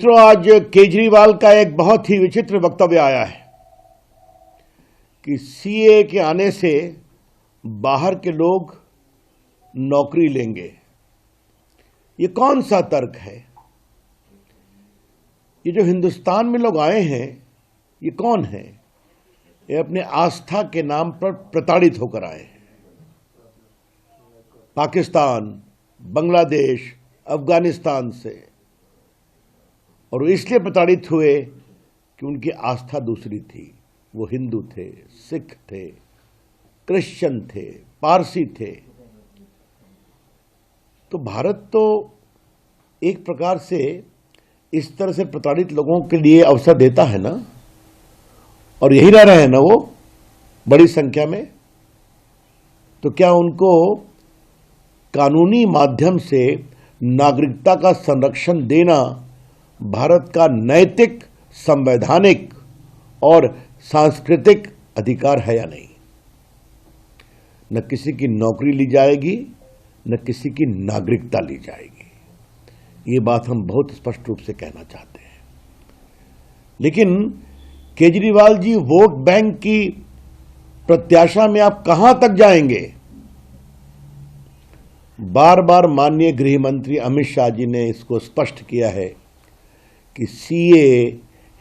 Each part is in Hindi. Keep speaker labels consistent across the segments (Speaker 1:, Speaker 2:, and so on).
Speaker 1: मित्रों, आज केजरीवाल का एक बहुत ही विचित्र वक्तव्य आया है कि सीए के आने से बाहर के लोग नौकरी लेंगे। ये कौन सा तर्क है? ये जो हिंदुस्तान में लोग आए हैं, ये कौन है? ये अपने आस्था के नाम पर प्रताड़ित होकर आए हैं। पाकिस्तान, बांग्लादेश, अफगानिस्तान से, और इसलिए प्रताड़ित हुए कि उनकी आस्था दूसरी थी। वो हिंदू थे, सिख थे, क्रिश्चियन थे, पारसी थे। तो भारत तो एक प्रकार से इस तरह से प्रताड़ित लोगों के लिए अवसर देता है ना, और यही रह रहे हैं ना वो बड़ी संख्या में। तो क्या उनको कानूनी माध्यम से नागरिकता का संरक्षण देना भारत का नैतिक, संवैधानिक और सांस्कृतिक अधिकार है या नहीं? न किसी की नौकरी ली जाएगी, न किसी की नागरिकता ली जाएगी। ये बात हम बहुत स्पष्ट रूप से कहना चाहते हैं। लेकिन केजरीवाल जी, वोट बैंक की प्रत्याशा में आप कहां तक जाएंगे? बार बार माननीय गृह मंत्री अमित शाह जी ने इसको स्पष्ट किया है कि सीए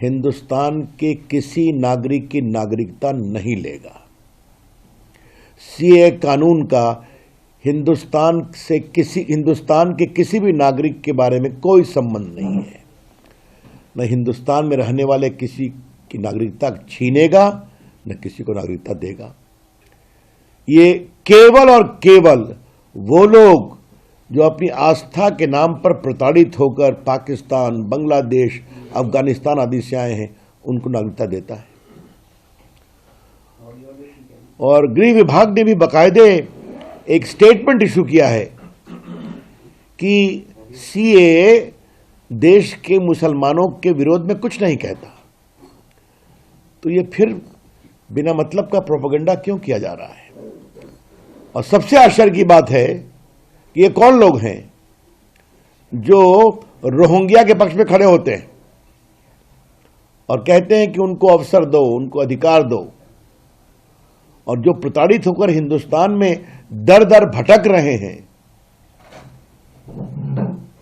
Speaker 1: हिंदुस्तान के किसी नागरिक की नागरिकता नहीं लेगा। सीए कानून का हिंदुस्तान के किसी भी नागरिक के बारे में कोई संबंध नहीं है। न हिंदुस्तान में रहने वाले किसी की नागरिकता छीनेगा, न किसी को नागरिकता देगा। ये केवल और केवल वो लोग जो अपनी आस्था के नाम पर प्रताड़ित होकर पाकिस्तान, बांग्लादेश, अफगानिस्तान आदि से आए हैं, उनको नागरिकता देता है। और गृह विभाग ने भी बाकायदे एक स्टेटमेंट इशू किया है कि सीए देश के मुसलमानों के विरोध में कुछ नहीं कहता। तो ये फिर बिना मतलब का प्रोपेगेंडा क्यों किया जा रहा है? और सबसे आश्चर्य की बात है कि ये कौन लोग हैं जो रोहिंग्या के पक्ष में खड़े होते हैं और कहते हैं कि उनको अवसर दो, उनको अधिकार दो, और जो प्रताड़ित होकर हिंदुस्तान में दर दर भटक रहे हैं,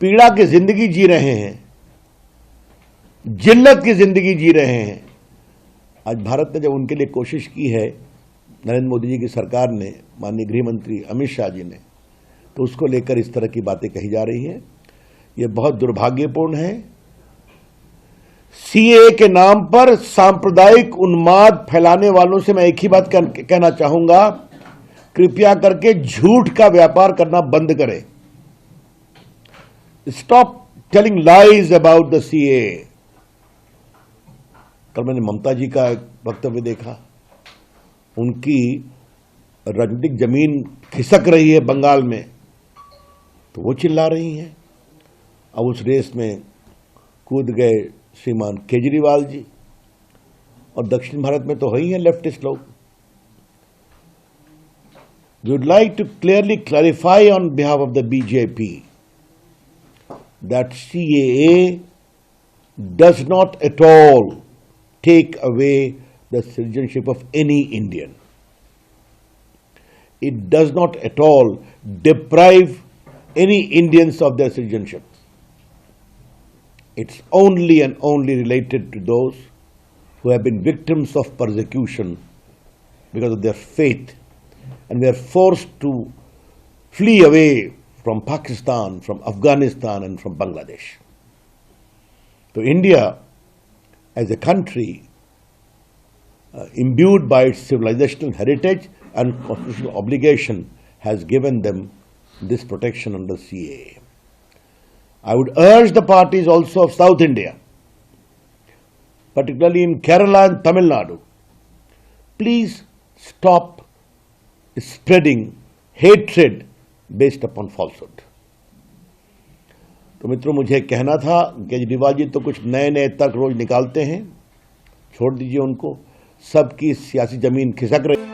Speaker 1: पीड़ा की जिंदगी जी रहे हैं, जिल्लत की जिंदगी जी रहे हैं। आज भारत ने जब उनके लिए कोशिश की है, नरेंद्र मोदी जी की सरकार ने, माननीय गृह मंत्री अमित शाह जी ने, तो उसको लेकर इस तरह की बातें कही जा रही हैं। यह बहुत दुर्भाग्यपूर्ण है। सीए के नाम पर सांप्रदायिक उन्माद फैलाने वालों से मैं एक ही बात कहना चाहूंगा, कृपया करके झूठ का व्यापार करना बंद करें। Stop telling lies about the CA. कल मैंने ममता जी का एक वक्तव्य देखा। उनकी राजनीतिक जमीन खिसक रही है बंगाल में, तो वो चिल्ला रही हैं। अब उस रेस में कूद गए श्रीमान केजरीवाल जी, और दक्षिण भारत में तो है ही हैं लेफ्टिस्ट लोग। We would like to clearly clarify on behalf of the BJP that CAA does not at all take away the citizenship of any Indian. It does not at all deprive any Indians of their citizenship. It's only and only related to those who have been victims of persecution because of their faith and were forced to flee away from Pakistan, from Afghanistan and from Bangladesh. So India as a country imbued by its civilizational heritage and constitutional obligation has given them this protection under CAA. I would urge the parties also of South India, particularly in Kerala and Tamil Nadu, please stop spreading hatred based upon falsehood. तो मित्रों, मुझे कहना था, केजरीवाल जी तो कुछ नए नए तर्क रोज निकालते हैं, छोड़ दीजिए उनको। सबकी सियासी जमीन खिसक रही।